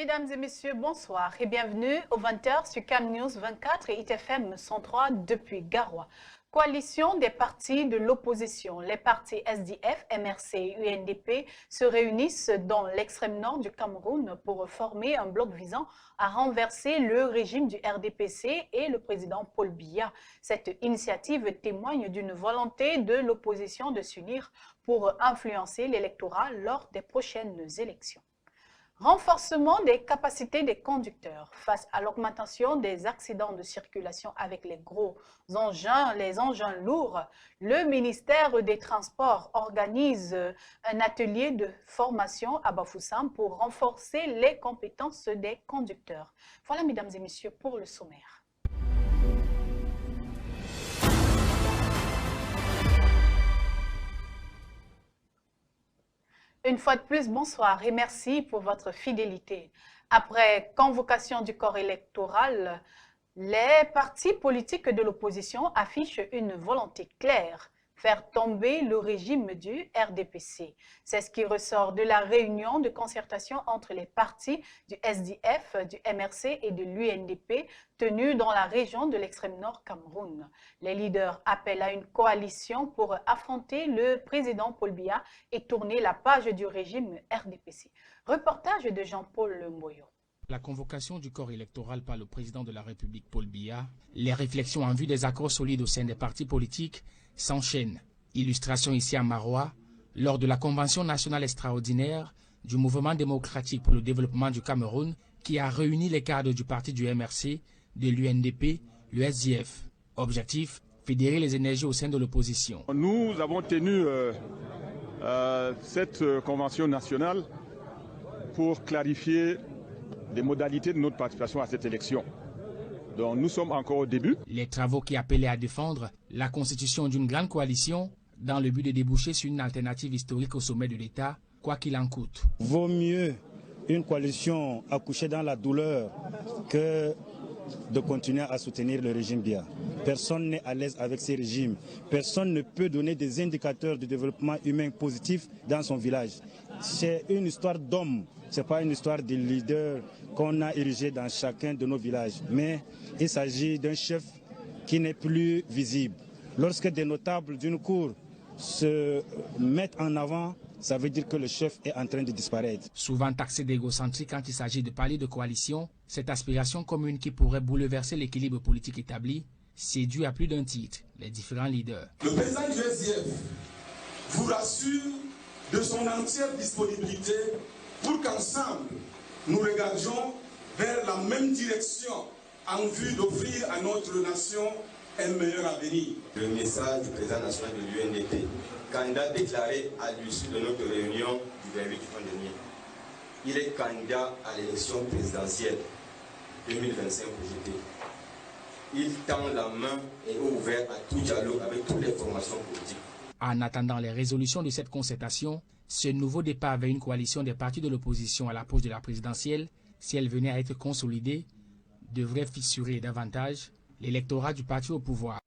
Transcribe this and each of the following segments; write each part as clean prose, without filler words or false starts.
Mesdames et messieurs, bonsoir et bienvenue au 20h sur Cam News 24 et ITFM 103 depuis Garoua. Coalition des partis de l'opposition, les partis SDF, MRC et UNDP se réunissent dans l'extrême nord du Cameroun pour former un bloc visant à renverser le régime du RDPC et le président Paul Biya. Cette initiative témoigne d'une volonté de l'opposition de s'unir pour influencer l'électorat lors des prochaines élections. Renforcement des capacités des conducteurs face à l'augmentation des accidents de circulation avec les gros engins, les engins lourds. Le ministère des Transports organise un atelier de formation à Bafoussam pour renforcer les compétences des conducteurs. Voilà, mesdames et messieurs, pour le sommaire. Une fois de plus, bonsoir et merci pour votre fidélité. Après convocation du corps électoral, les partis politiques de l'opposition affichent une volonté claire, faire tomber le régime du RDPC. C'est ce qui ressort de la réunion de concertation entre les partis du SDF, du MRC et de l'UNDP tenue dans la région de l'extrême nord Cameroun. Les leaders appellent à une coalition pour affronter le président Paul Biya et tourner la page du régime RDPC. Reportage de Jean-Paul Mboyo. La convocation du corps électoral par le président de la République Paul Biya, les réflexions en vue des accords solides au sein des partis politiques s'enchaînent. Illustration ici à Maroua, lors de la Convention nationale extraordinaire du Mouvement démocratique pour le développement du Cameroun qui a réuni les cadres du parti du MRC, de l'UNDP, le SDF. Objectif, fédérer les énergies au sein de l'opposition. Nous avons tenu cette convention nationale pour clarifier les modalités de notre participation à cette élection. Donc nous sommes encore au début. Les travaux qui appelaient à défendre la constitution d'une grande coalition dans le but de déboucher sur une alternative historique au sommet de l'État, quoi qu'il en coûte. Vaut mieux une coalition accouchée dans la douleur que de continuer à soutenir le régime Biya. Personne n'est à l'aise avec ces régimes. Personne ne peut donner des indicateurs de développement humain positif dans son village. C'est une histoire d'hommes, ce n'est pas une histoire de leader qu'on a érigé dans chacun de nos villages. Mais il s'agit d'un chef qui n'est plus visible. Lorsque des notables d'une cour se mettent en avant, ça veut dire que le chef est en train de disparaître. Souvent taxé d'égocentrique quand il s'agit de parler de coalition, cette aspiration commune qui pourrait bouleverser l'équilibre politique établi séduit à plus d'un titre les différents leaders. Le président du SDF vous rassure de son entière disponibilité pour qu'ensemble nous regardions vers la même direction en vue d'offrir à notre nation un meilleur avenir. Le message du président national de l'UNDP, candidat déclaré à l'issue de notre réunion du 28 juin dernier. Il est candidat à l'élection présidentielle 2025 projetée. Il tend la main et est ouvert à tout dialogue avec toutes les formations politiques. En attendant les résolutions de cette concertation, ce nouveau départ vers une coalition des partis de l'opposition à l'approche de la présidentielle, si elle venait à être consolidée, devrait fissurer davantage l'électorat du parti au pouvoir.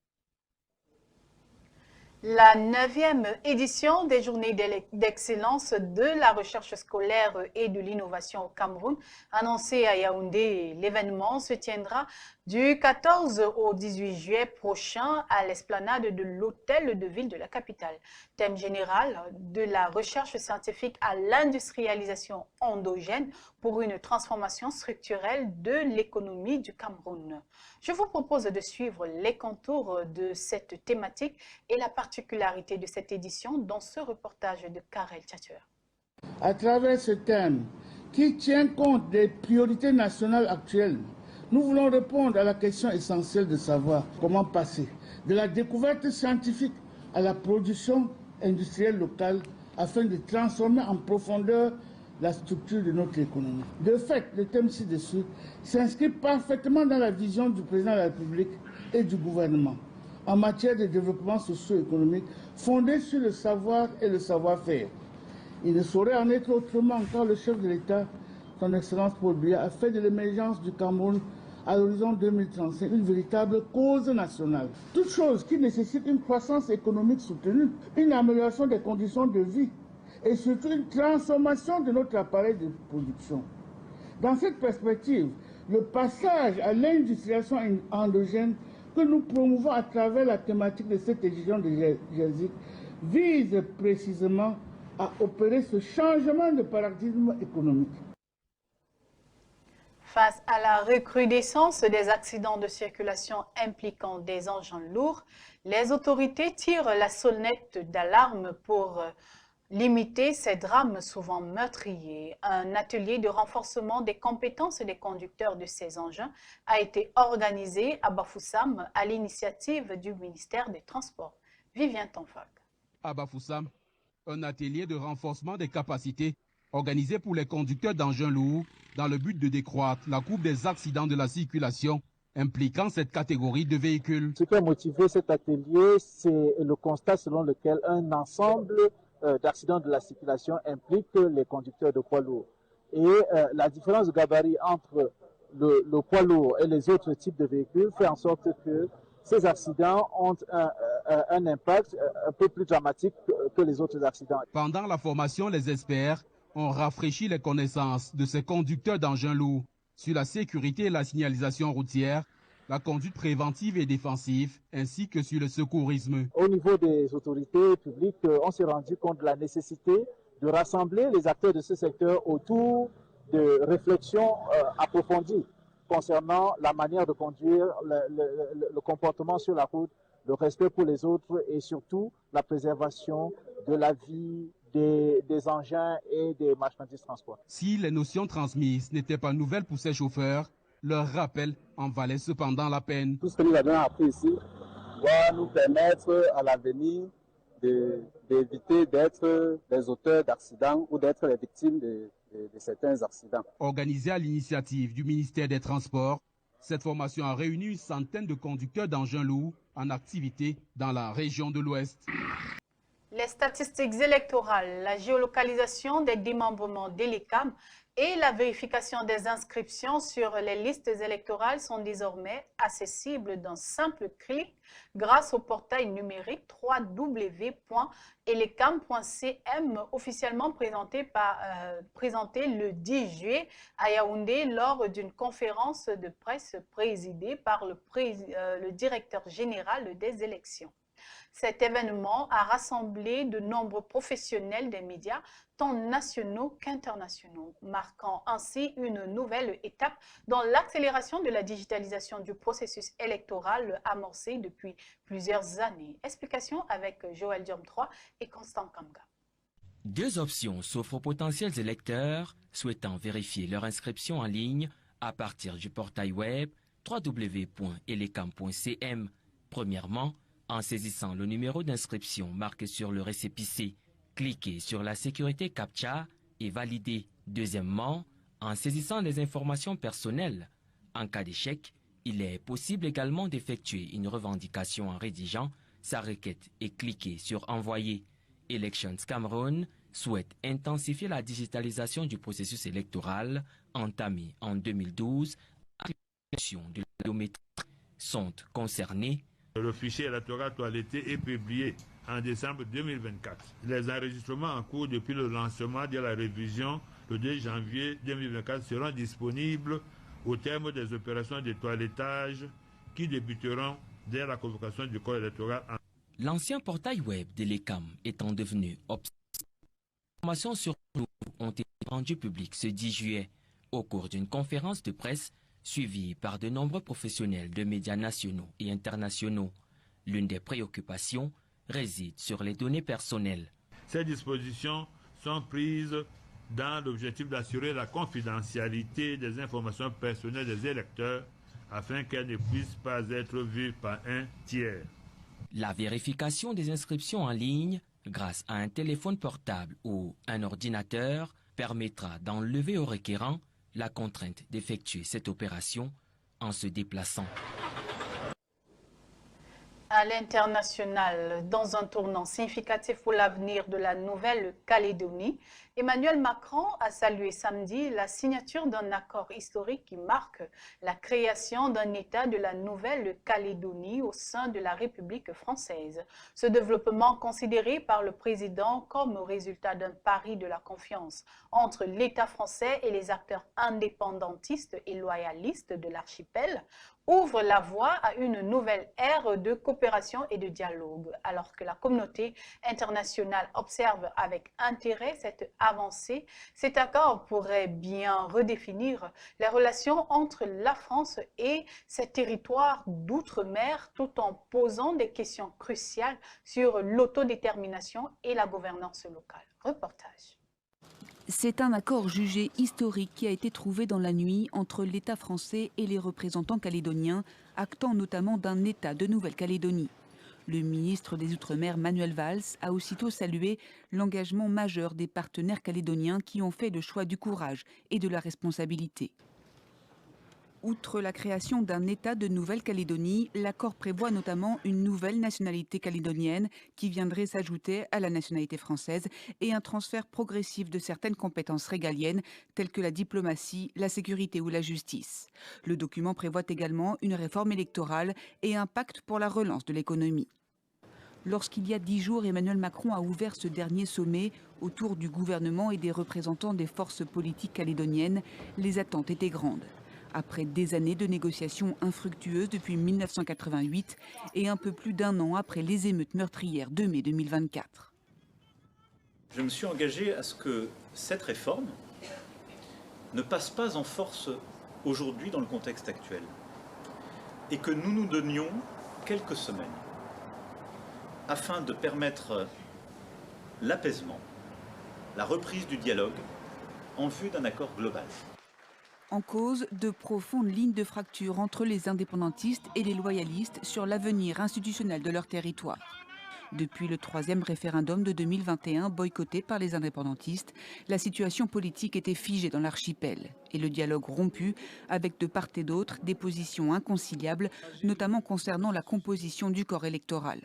La 9e édition des Journées d'excellence de la recherche scolaire et de l'innovation au Cameroun, annoncée à Yaoundé. L'événement se tiendra du 14 au 18 juillet prochain à l'esplanade de l'hôtel de ville de la capitale. Thème général de la recherche scientifique à l'industrialisation endogène pour une transformation structurelle de l'économie du Cameroun. Je vous propose de suivre les contours de cette thématique et la particularité de cette édition dans ce reportage de Karel Tchatcher. À travers ce thème qui tient compte des priorités nationales actuelles, nous voulons répondre à la question essentielle de savoir comment passer de la découverte scientifique à la production industrielle locale afin de transformer en profondeur la structure de notre économie. De fait, le thème ci-dessus s'inscrit parfaitement dans la vision du président de la République et du gouvernement en matière de développement socio-économique fondé sur le savoir et le savoir-faire. Il ne saurait en être autrement quand le chef de l'État, son Excellence Paul Biya, a fait de l'émergence du Cameroun à l'horizon 2035 une véritable cause nationale. Toute chose qui nécessite une croissance économique soutenue, une amélioration des conditions de vie et surtout une transformation de notre appareil de production. Dans cette perspective, le passage à l'industrialisation endogène que nous promouvons à travers la thématique de cette édition de GELSIC vise précisément à opérer ce changement de paradigme économique. Face à la recrudescence des accidents de circulation impliquant des engins lourds, les autorités tirent la sonnette d'alarme pour limiter ces drames souvent meurtriers. Un atelier de renforcement des compétences des conducteurs de ces engins a été organisé à Bafoussam à l'initiative du ministère des Transports. Vivien Tonfak. À Bafoussam, un atelier de renforcement des capacités organisé pour les conducteurs d'engins lourds dans le but de décroître la courbe des accidents de la circulation impliquant cette catégorie de véhicules. Ce qui a motivé cet atelier, c'est le constat selon lequel un ensemble d'accidents de la circulation implique les conducteurs de poids lourds. Et la différence de gabarit entre le poids lourd et les autres types de véhicules fait en sorte que ces accidents ont un impact un peu plus dramatique que les autres accidents. Pendant la formation, les experts ont rafraîchi les connaissances de ces conducteurs d'engins lourds sur la sécurité et la signalisation routière, la conduite préventive et défensive, ainsi que sur le secourisme. Au niveau des autorités publiques, on s'est rendu compte de la nécessité de rassembler les acteurs de ce secteur autour de réflexions approfondies concernant la manière de conduire, le comportement sur la route, le respect pour les autres et surtout la préservation de la vie des engins et des marchandises transportées. Si les notions transmises n'étaient pas nouvelles pour ces chauffeurs, leur rappel en valait cependant la peine. Tout ce que nous avons appris ici doit nous permettre à l'avenir d'éviter d'être les auteurs d'accidents ou d'être les victimes de certains accidents. Organisée à l'initiative du ministère des Transports, cette formation a réuni une centaine de conducteurs d'engins lourds en activité dans la région de l'Ouest. Les statistiques électorales, la géolocalisation des démembrements d'ELECAM et la vérification des inscriptions sur les listes électorales sont désormais accessibles d'un simple clic grâce au portail numérique www.elecam.cm officiellement présenté le 10 juillet à Yaoundé lors d'une conférence de presse présidée par le directeur général des élections. Cet événement a rassemblé de nombreux professionnels des médias, tant nationaux qu'internationaux, marquant ainsi une nouvelle étape dans l'accélération de la digitalisation du processus électoral amorcé depuis plusieurs années. Explication avec Joël Diom 3 et Constant Kamga. Deux options s'offrent aux potentiels électeurs souhaitant vérifier leur inscription en ligne à partir du portail web www.elecam.cm. Premièrement, en saisissant le numéro d'inscription marqué sur le récépissé, cliquez sur la sécurité CAPTCHA et validez. Deuxièmement, en saisissant les informations personnelles. En cas d'échec, il est possible également d'effectuer une revendication en rédigeant sa requête et cliquer sur Envoyer. Elections Cameroun souhaite intensifier la digitalisation du processus électoral entamé en 2012. Les de la biométrie sont concernées. Le fichier électoral toiletté est publié en décembre 2024. Les enregistrements en cours depuis le lancement de la révision le 2 janvier 2024 seront disponibles au terme des opérations de toilettage qui débuteront dès la convocation du corps électoral. L'ancien portail web de l'ECAM étant devenu obsolète, les informations sur nous ont été rendues publiques ce 10 juillet au cours d'une conférence de presse suivi par de nombreux professionnels de médias nationaux et internationaux. L'une des préoccupations réside sur les données personnelles. Ces dispositions sont prises dans l'objectif d'assurer la confidentialité des informations personnelles des électeurs afin qu'elles ne puissent pas être vues par un tiers. La vérification des inscriptions en ligne grâce à un téléphone portable ou un ordinateur permettra d'enlever au requérant la contrainte d'effectuer cette opération en se déplaçant. À l'international, dans un tournant significatif pour l'avenir de la Nouvelle-Calédonie, Emmanuel Macron a salué samedi la signature d'un accord historique qui marque la création d'un État de la Nouvelle-Calédonie au sein de la République française. Ce développement, considéré par le président comme résultat d'un pari de la confiance entre l'État français et les acteurs indépendantistes et loyalistes de l'archipel, ouvre la voie à une nouvelle ère de coopération et de dialogue, alors que la communauté internationale observe avec intérêt cette avancée. Cet accord pourrait bien redéfinir les relations entre la France et ses territoires d'outre-mer, tout en posant des questions cruciales sur l'autodétermination et la gouvernance locale. Reportage. C'est un accord jugé historique qui a été trouvé dans la nuit entre l'État français et les représentants calédoniens, actant notamment d'un État de Nouvelle-Calédonie. Le ministre des Outre-mer, Manuel Valls, a aussitôt salué l'engagement majeur des partenaires calédoniens qui ont fait le choix du courage et de la responsabilité. Outre la création d'un État de Nouvelle-Calédonie, l'accord prévoit notamment une nouvelle nationalité calédonienne qui viendrait s'ajouter à la nationalité française et un transfert progressif de certaines compétences régaliennes telles que la diplomatie, la sécurité ou la justice. Le document prévoit également une réforme électorale et un pacte pour la relance de l'économie. Lorsqu'il y a 10 jours, Emmanuel Macron a ouvert ce dernier sommet autour du gouvernement et des représentants des forces politiques calédoniennes, les attentes étaient grandes. Après des années de négociations infructueuses depuis 1988 et un peu plus d'un an après les émeutes meurtrières de mai 2024. Je me suis engagé à ce que cette réforme ne passe pas en force aujourd'hui dans le contexte actuel et que nous nous donnions quelques semaines afin de permettre l'apaisement, la reprise du dialogue en vue d'un accord global. En cause, de profondes lignes de fracture entre les indépendantistes et les loyalistes sur l'avenir institutionnel de leur territoire. Depuis le 3e référendum de 2021 boycotté par les indépendantistes, la situation politique était figée dans l'archipel et le dialogue rompu avec de part et d'autre des positions inconciliables, notamment concernant la composition du corps électoral.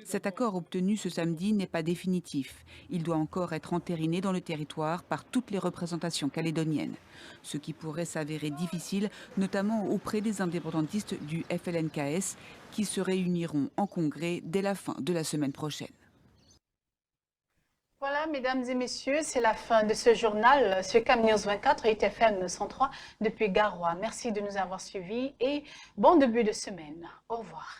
Cet accord obtenu ce samedi n'est pas définitif. Il doit encore être entériné dans le territoire par toutes les représentations calédoniennes. Ce qui pourrait s'avérer difficile, notamment auprès des indépendantistes du FLNKS qui se réuniront en congrès dès la fin de la semaine prochaine. Voilà, mesdames et messieurs, c'est la fin de ce journal sur CamNews 24 et ITFM 103 depuis Garoua. Merci de nous avoir suivis et bon début de semaine. Au revoir.